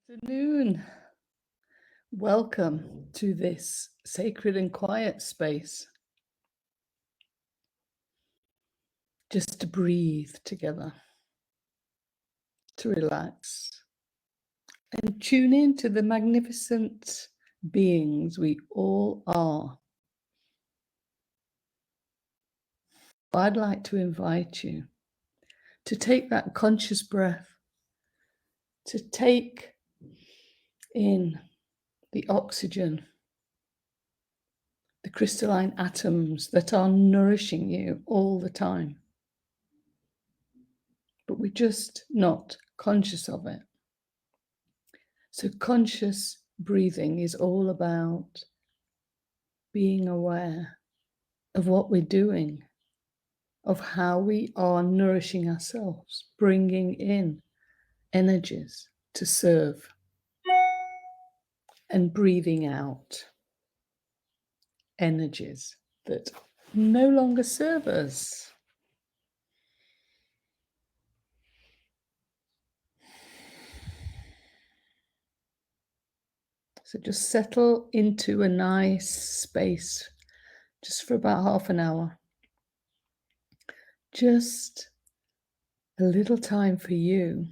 Afternoon. Welcome to this sacred and quiet space. Just to breathe together, to relax, and tune in to the magnificent beings we all are. I'd like to invite you to take that conscious breath, to take in the oxygen, the crystalline atoms that are nourishing you all the time. But we're just not conscious of it. So conscious breathing is all about being aware of what we're doing, of how we are nourishing ourselves, bringing in energies to serve, and breathing out energies that no longer serve us. So just settle into a nice space, just for about half an hour. Just a little time for you.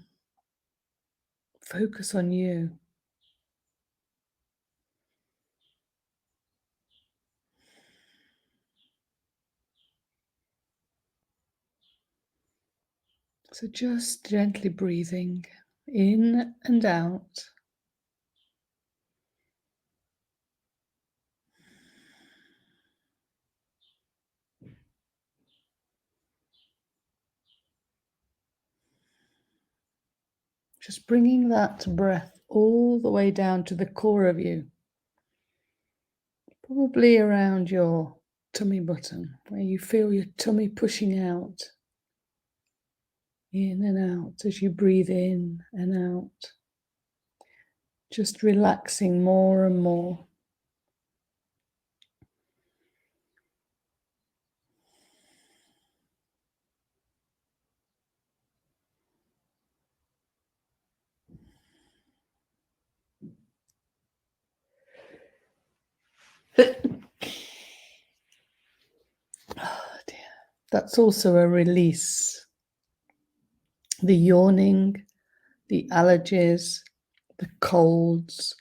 Focus on you. So just gently breathing in and out. Just bringing that breath all the way down to the core of you, probably around your tummy button, where you feel your tummy pushing out, in and out as you breathe in and out. Just relaxing more and more. Oh dear. That's also a release. The yawning, the allergies, the colds,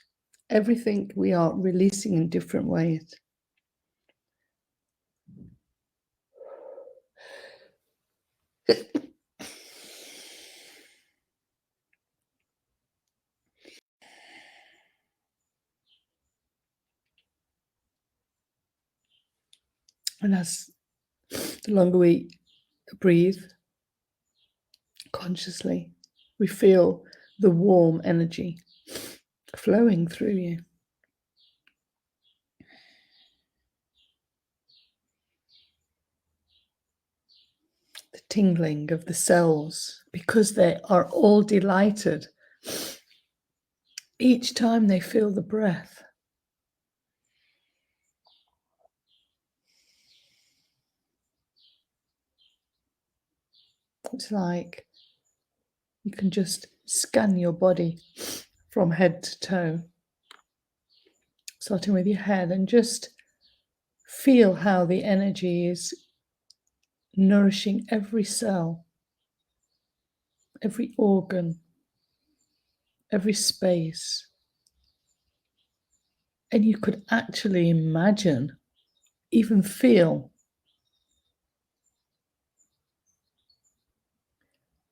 everything we are releasing in different ways. And as the longer we breathe consciously, we feel the warm energy flowing through you. The tingling of the cells, because they are all delighted each time they feel the breath. It's like you can just scan your body from head to toe, starting with your head, and just feel how the energy is nourishing every cell, every organ, every space. And you could actually imagine, even feel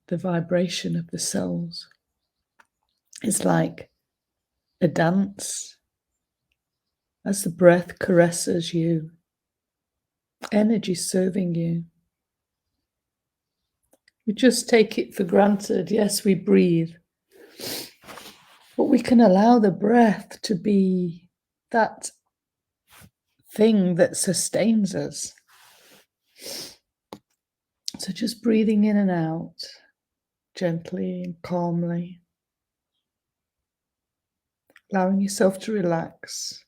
the vibration of the cells. It's like a dance as the breath caresses you, energy serving you. We just take it for granted. Yes, we breathe, but we can allow the breath to be that thing that sustains us. So just breathing in and out, gently and calmly, allowing yourself to relax.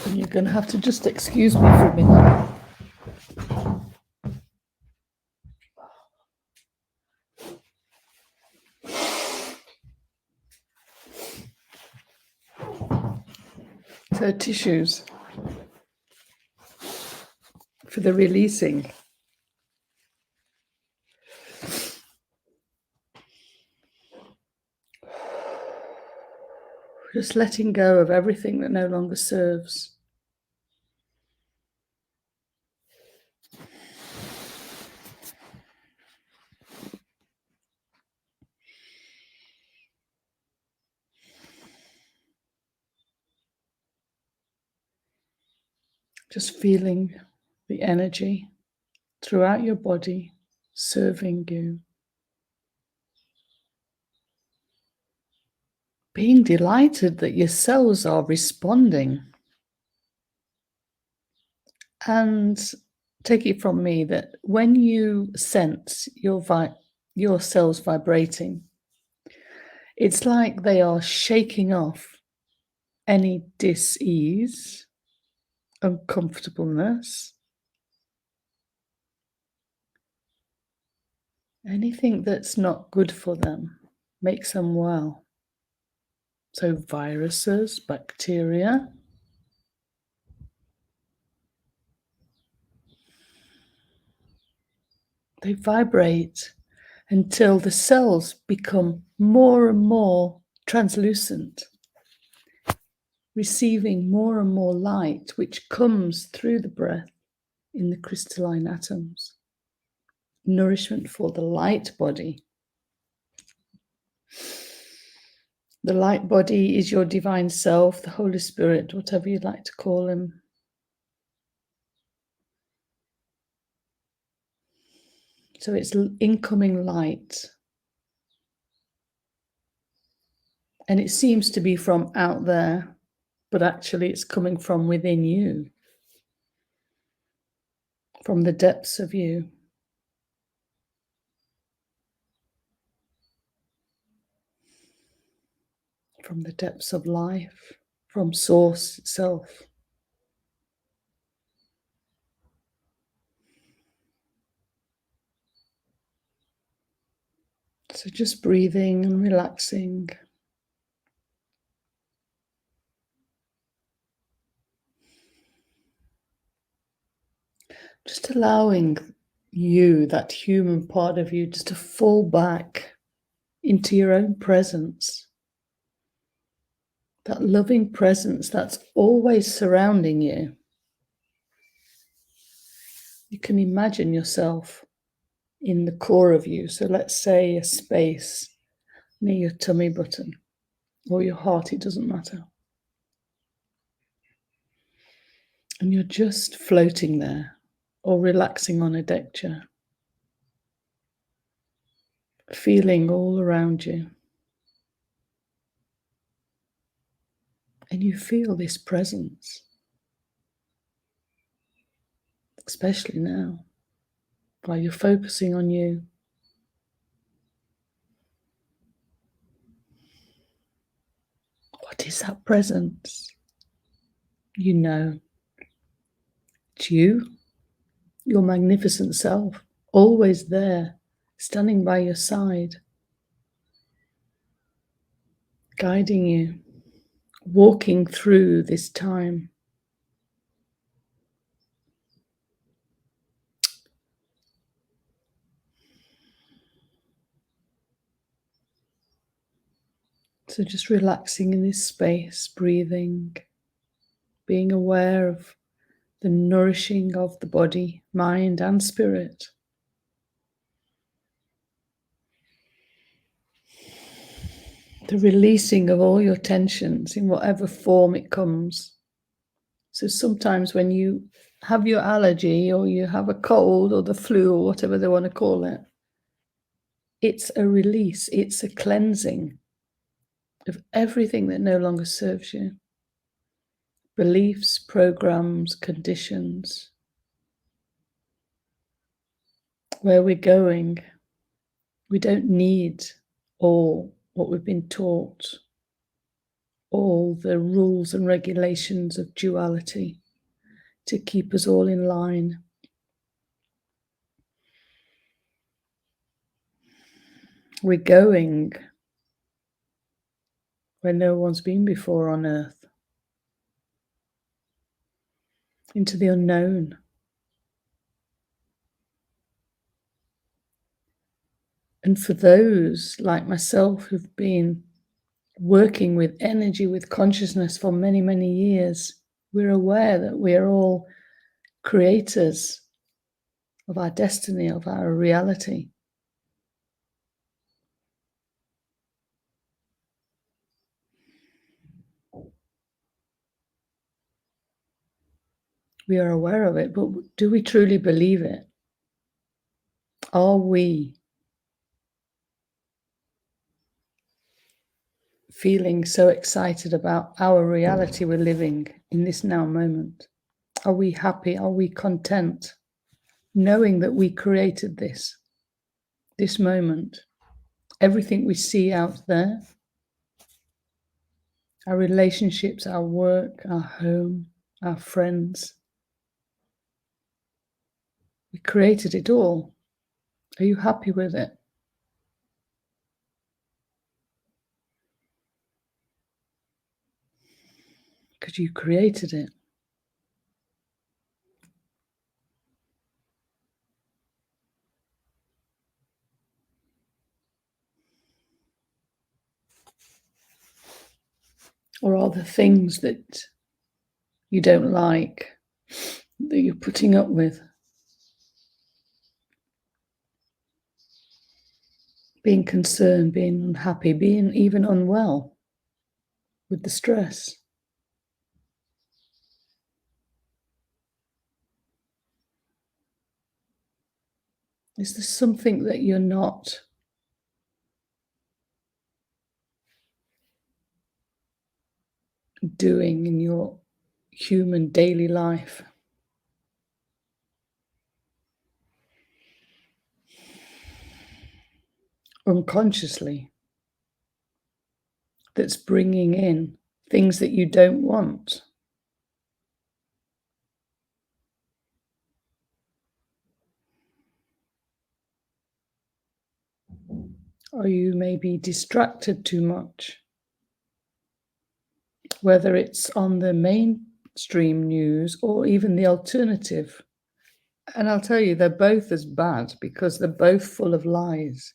And you're going to have to just excuse me for a minute. her tissues for the releasing. Just letting go of everything that no longer serves. Just feeling the energy throughout your body serving you. Being delighted that your cells are responding. And take it from me that when you sense your cells vibrating, it's like they are shaking off any dis-ease, uncomfortableness, anything that's not good for them, makes them well. So viruses, bacteria, they vibrate until the cells become more and more translucent, receiving more and more light, which comes through the breath in the crystalline atoms. Nourishment for the light body. The light body is your divine self, the Holy Spirit, whatever you'd like to call him. So it's incoming light. And it seems to be from out there, but actually it's coming from within you, from the depths of you. From the depths of life, from Source itself. So just breathing and relaxing. Just allowing you, that human part of you, just to fall back into your own presence. That loving presence that's always surrounding you. You can imagine yourself in the core of you. So let's say a space near your tummy button or your heart, it doesn't matter. And you're just floating there or relaxing on a deck chair, feeling all around you. And you feel this presence, especially now, while you're focusing on you. What is that presence? You know, it's you, your magnificent self, always there, standing by your side, guiding you, walking through this time. So just relaxing in this space, breathing, being aware of the nourishing of the body, mind, and spirit. The releasing of all your tensions in whatever form it comes. So sometimes when you have your allergy or you have a cold or the flu or whatever they want to call it, it's a release, it's a cleansing of everything that no longer serves you. Beliefs, programs, conditions. Where we're going, we don't need all what we've been taught, all the rules and regulations of duality to keep us all in line. We're going where no one's been before on earth. into the unknown. And for those like myself who've been working with energy, with consciousness for many, many years, we're aware that we are all creators of our destiny, of our reality. We are aware of it, but do we truly believe it? Are we feeling so excited about our reality we're living in this now moment? Are we happy? Are we content? Knowing that we created this moment, everything we see out there, our relationships, our work, our home, our friends, we created it all. Are you happy with it? Because you created it. Or are the things that you don't like, that you're putting up with, being concerned, being unhappy, being even unwell with the stress? Is there something that you're not doing in your human daily life? Unconsciously, that's bringing in things that you don't want. Are you maybe distracted too much? Whether it's on the mainstream news or even the alternative. And I'll tell you, they're both as bad because they're both full of lies.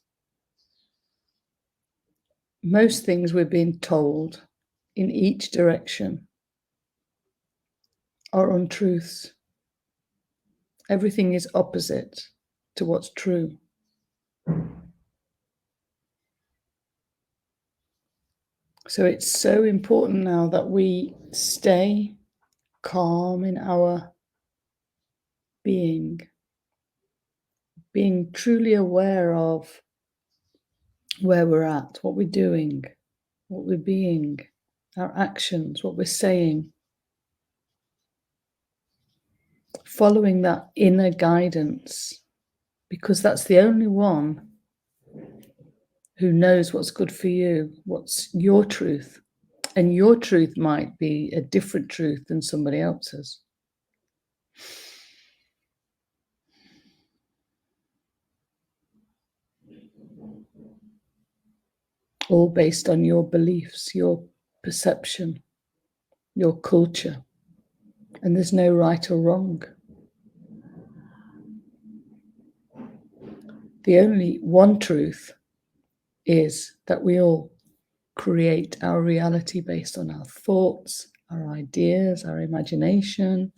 Most things we're being told in each direction are untruths. Everything is opposite to what's true. So it's so important now that we stay calm in our being truly aware of where we're at, what we're doing, what we're being, our actions, what we're saying. Following that inner guidance, because that's the only one who knows what's good for you, what's your truth. And your truth might be a different truth than somebody else's. All based on your beliefs, your perception, your culture. And there's no right or wrong. The only one truth is that we all create our reality based on our thoughts, our ideas, our imagination,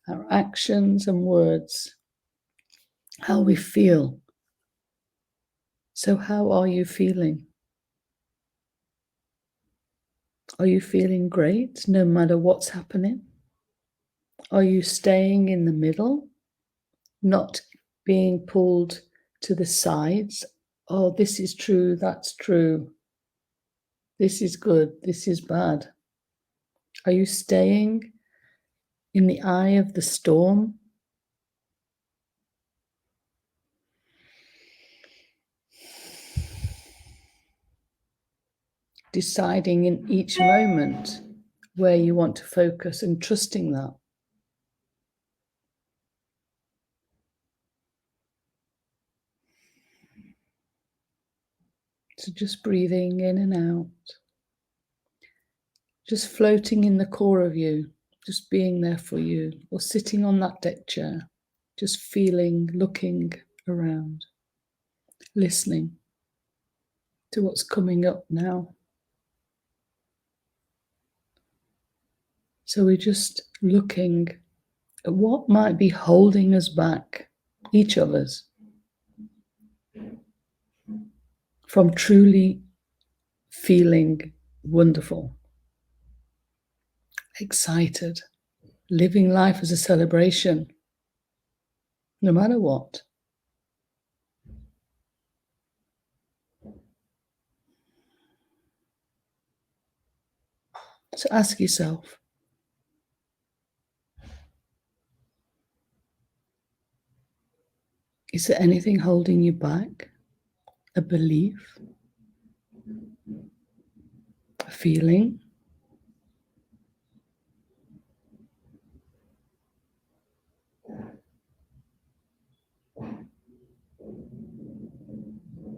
our actions and words, how we feel. So how are you feeling? Are you feeling great no matter what's happening? Are you staying in the middle, not being pulled to the sides? Oh, this is true, that's true. This is good, this is bad. Are you staying in the eye of the storm? Deciding in each moment where you want to focus and trusting that. So just breathing in and out. Just floating in the core of you, just being there for you, or sitting on that deck chair, just feeling, looking around, listening to what's coming up now. So we're just looking at what might be holding us back, each of us, from truly feeling wonderful, excited, living life as a celebration, no matter what. So ask yourself, is there anything holding you back? A belief? A feeling?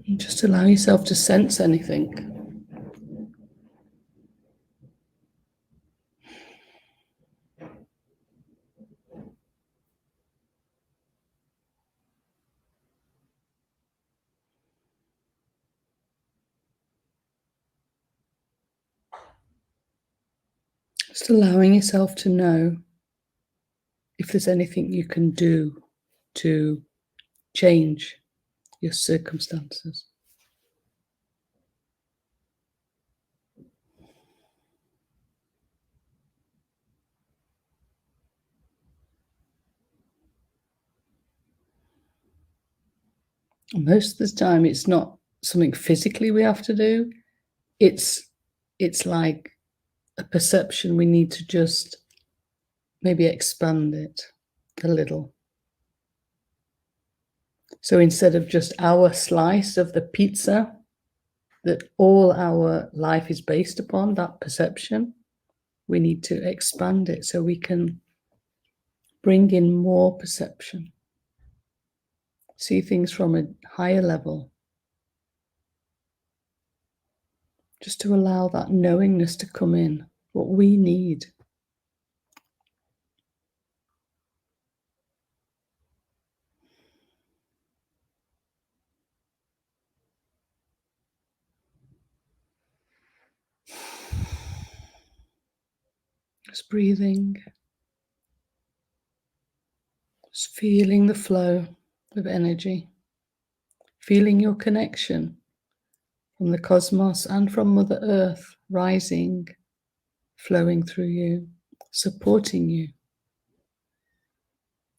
And just allow yourself to sense anything. Just allowing yourself to know if there's anything you can do to change your circumstances. Most of the time, it's not something physically we have to do. It's like a perception. We need to just maybe expand it a little. So instead of just our slice of the pizza that all our life is based upon, that perception, we need to expand it so we can bring in more perception, see things from a higher level, just to allow that knowingness to come in, what we need. Just breathing, just feeling the flow of energy, feeling your connection from the cosmos and from Mother Earth rising, flowing through you, supporting you,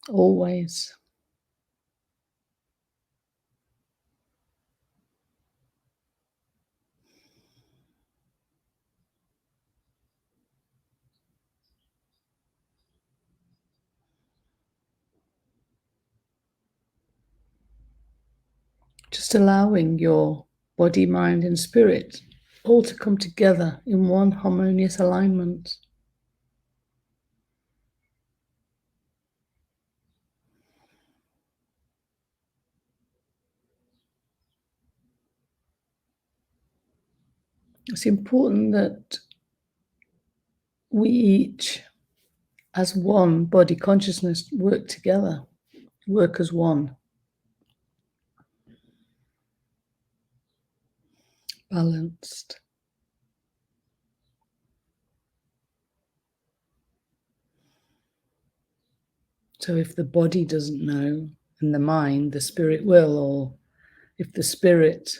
always. Just allowing your body, mind, and spirit all to come together in one harmonious alignment. It's important that we each, as one body consciousness, work together, work as one, balanced. So if the body doesn't know and the mind, the spirit will, or if the spirit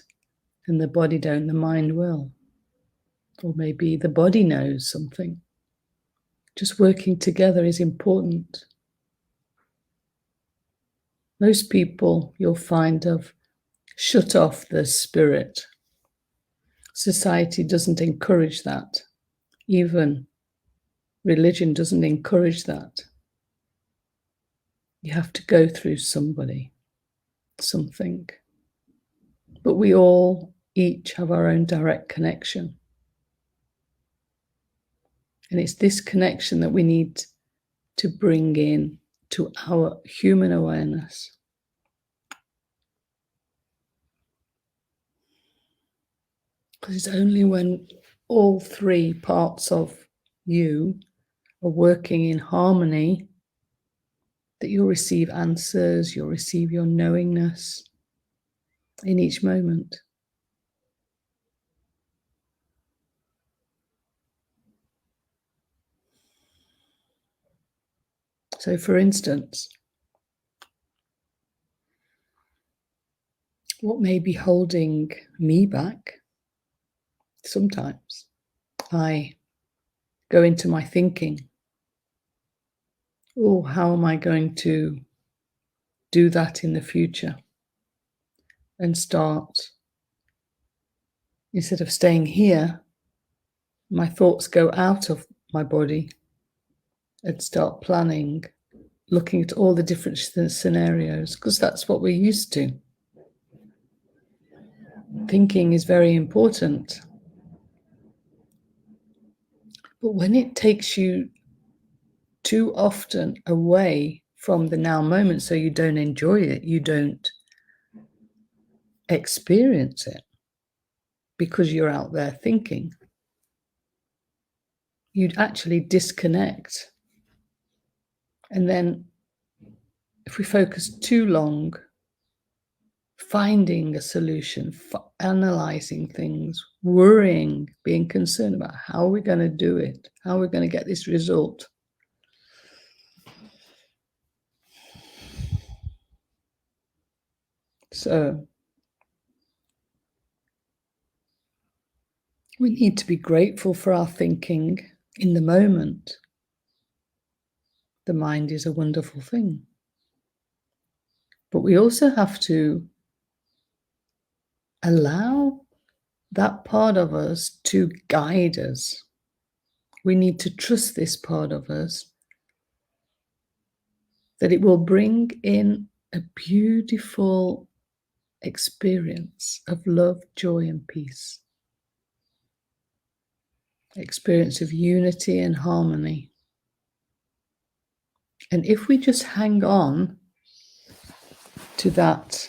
and the body don't, the mind will. Or maybe the body knows something. Just working together is important. Most people, you'll find, have shut off the spirit. Society doesn't encourage that. Even religion doesn't encourage that. You have to go through somebody, something. But we all each have our own direct connection. And it's this connection that we need to bring in to our human awareness. Because it's only when all three parts of you are working in harmony, that you'll receive answers, you'll receive your knowingness in each moment. So, for instance, what may be holding me back? Sometimes I go into my thinking. Oh, how am I going to do that in the future? And start, instead of staying here, my thoughts go out of my body and start planning, looking at all the different scenarios, because that's what we're used to. Thinking is very important. But when it takes you too often away from the now moment, so you don't enjoy it, you don't experience it because you're out there thinking, you'd actually disconnect. And then if we focus too long finding a solution, analyzing things, worrying, being concerned about how we're going to do it, how we're going to get this result, so we need to be grateful for our thinking in the moment. The mind is a wonderful thing. But we also have to allow that part of us to guide us. We need to trust this part of us, that it will bring in a beautiful experience of love, joy, and peace. Experience of unity and harmony. And if we just hang on to that,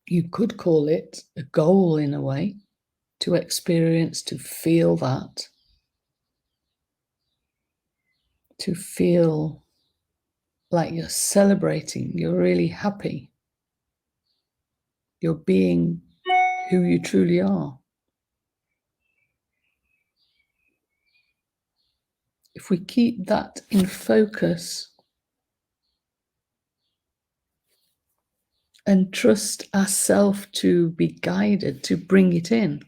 you could call it a goal in a way, to experience, to feel that, to feel like you're celebrating, you're really happy, you're being who you truly are. If we keep that in focus and trust ourselves to be guided, to bring it in,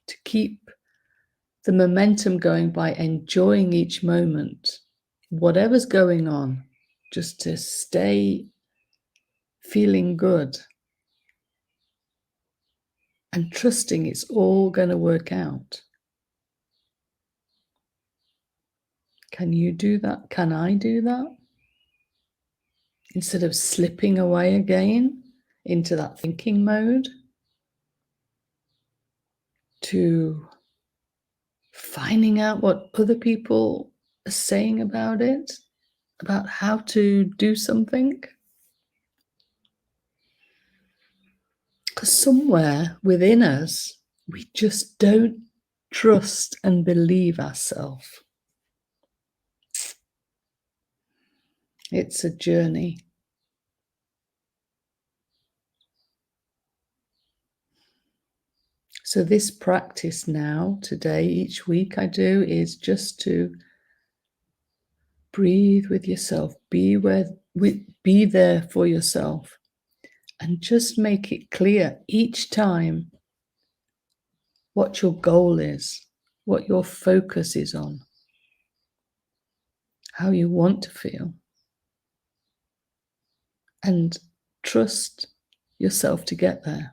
to keep the momentum going by enjoying each moment, whatever's going on, just to stay feeling good and trusting it's all going to work out. Can you do that? Can I do that? Instead of slipping away again into that thinking mode, to finding out what other people are saying about it, about how to do something. Because somewhere within us, we just don't trust and believe ourselves. It's a journey. So this practice now, today, each week I do, is just to breathe with yourself, be there for yourself, and just make it clear each time what your goal is, what your focus is on, how you want to feel, and trust yourself to get there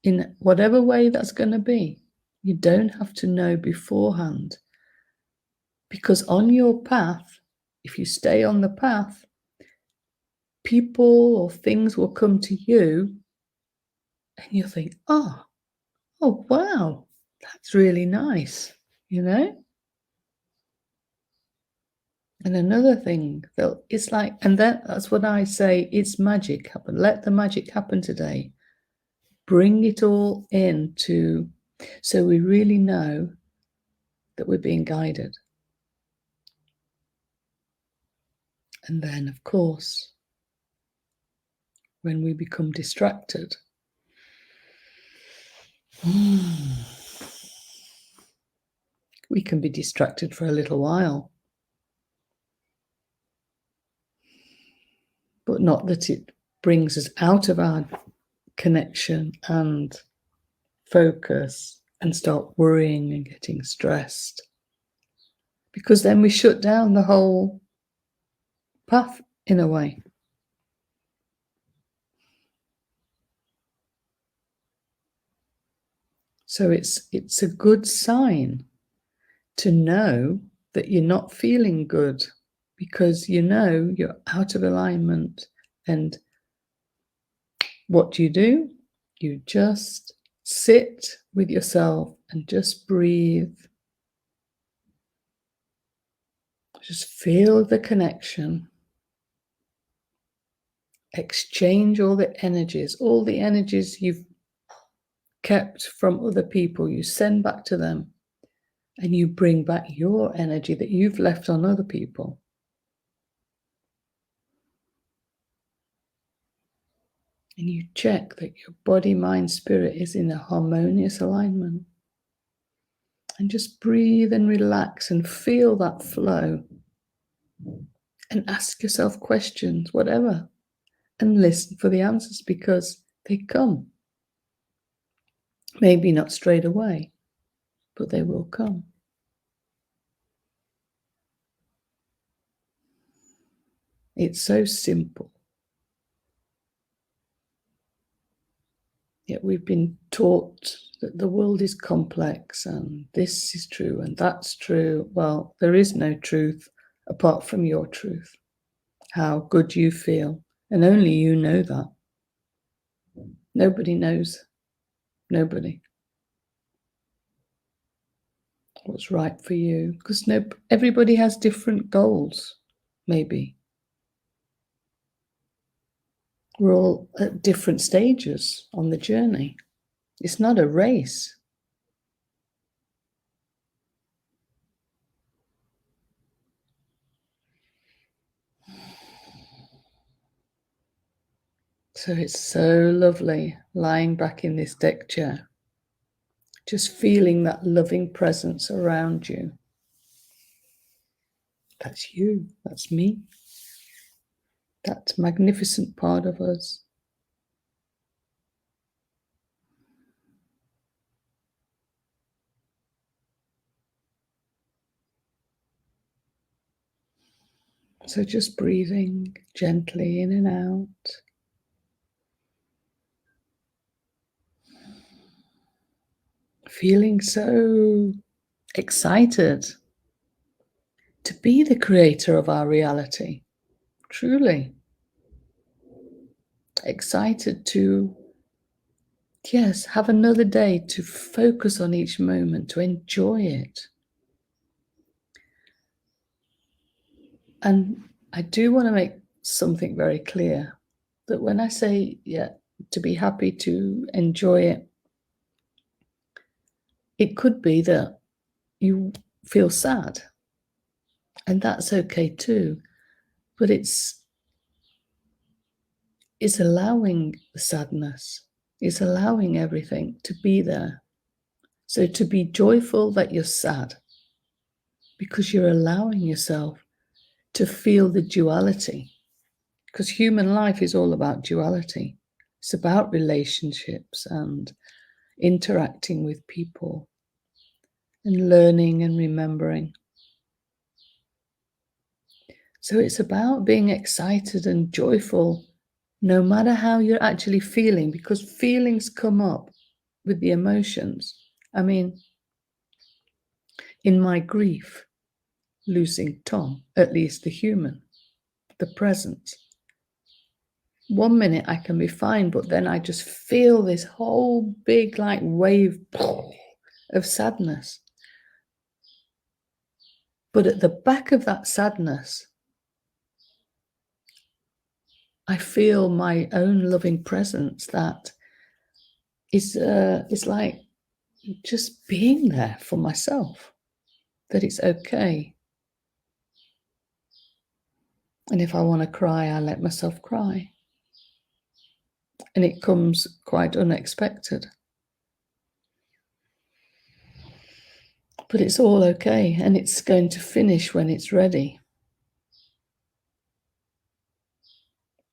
in whatever way that's going to be. You don't have to know beforehand, because on your path, if you stay on the path, people or things will come to you and you'll think, oh wow, that's really nice, you know? And another thing, it's like, and that's what I say, it's magic happen. Let the magic happen today. Bring it all in so we really know that we're being guided. And then, of course, when we become distracted, we can be distracted for a little while, but not that it brings us out of our connection and focus and start worrying and getting stressed, because then we shut down the whole path in a way. So it's a good sign to know that you're not feeling good, because you know you're out of alignment. And what do? You just sit with yourself and just breathe. Just feel the connection. Exchange all the energies you've kept from other people, you send back to them, and you bring back your energy that you've left on other people. And you check that your body, mind, spirit is in a harmonious alignment. And just breathe and relax and feel that flow. And ask yourself questions, whatever, and listen for the answers, because they come. Maybe not straight away, but they will come. It's so simple. Yet we've been taught that the world is complex and this is true and that's true. Well, there is no truth apart from your truth, how good you feel. And only you know that. Nobody knows. Nobody. What's right for you. Because everybody has different goals, maybe. We're all at different stages on the journey. It's not a race. So it's so lovely lying back in this deck chair, just feeling that loving presence around you. That's you, that's me, that magnificent part of us. So just breathing gently in and out. Feeling so excited to be the creator of our reality. Truly. Excited to, yes, have another day to focus on each moment, to enjoy it. And I do want to make something very clear, that when I say, to be happy, to enjoy it, it could be that you feel sad, and that's okay too. But it's allowing the sadness, it's allowing everything to be there. So to be joyful that you're sad, because you're allowing yourself to feel the duality. Because human life is all about duality. It's about relationships and interacting with people and learning and remembering. So it's about being excited and joyful no matter how you're actually feeling, because feelings come up with the emotions. I mean, in my grief, losing Tom, at least the human, the present, 1 minute I can be fine, but then I just feel this whole big like wave of sadness. But at the back of that sadness, I feel my own loving presence that is like just being there for myself, that it's okay. And if I want to cry, I let myself cry. And it comes quite unexpected. But it's all okay, and it's going to finish when it's ready.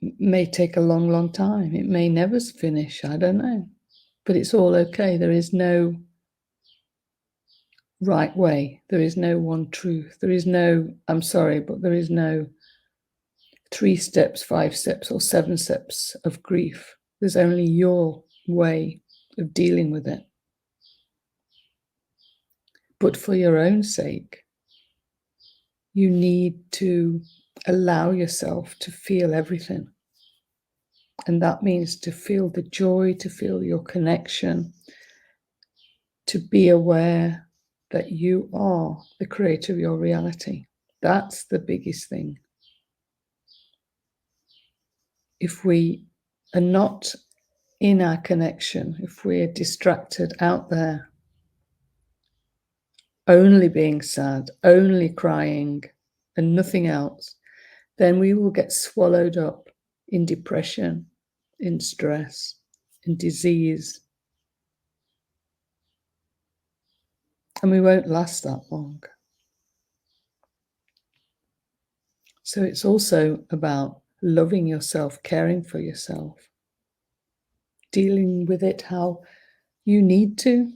It may take a long, long time. It may never finish, I don't know. But it's all okay. There is no right way. There is no one truth. There is no, I'm sorry, but there is no 3 steps, 5 steps, or 7 steps of grief. There's only your way of dealing with it. But for your own sake, you need to allow yourself to feel everything. And that means to feel the joy, to feel your connection, to be aware that you are the creator of your reality. That's the biggest thing. If we are not in our connection, if we're distracted out there, only being sad, only crying, and nothing else, then we will get swallowed up in depression, in stress, in disease. And we won't last that long. So it's also about loving yourself, caring for yourself, dealing with it how you need to.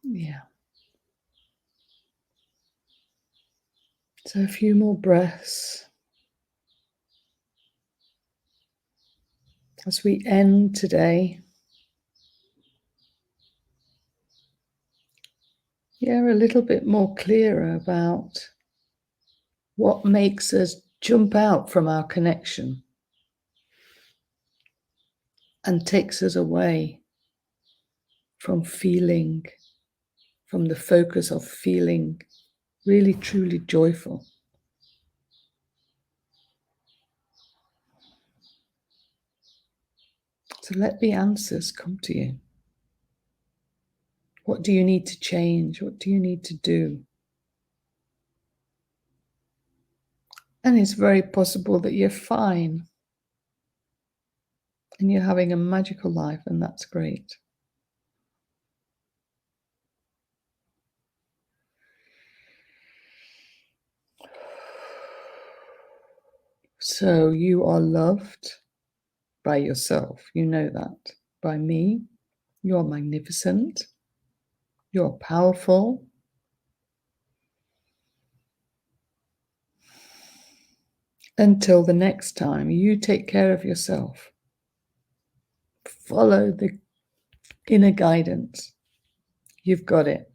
Yeah. So a few more breaths as we end today. Yeah, a little bit more clearer about what makes us jump out from our connection and takes us away from feeling, from the focus of feeling really truly joyful. So let the answers come to you. What do you need to change? What do you need to do? And it's very possible that you're fine and you're having a magical life, and that's great. So you are loved by yourself. You know that. By me, you are magnificent. You're powerful. Until the next time, you take care of yourself. Follow the inner guidance. You've got it.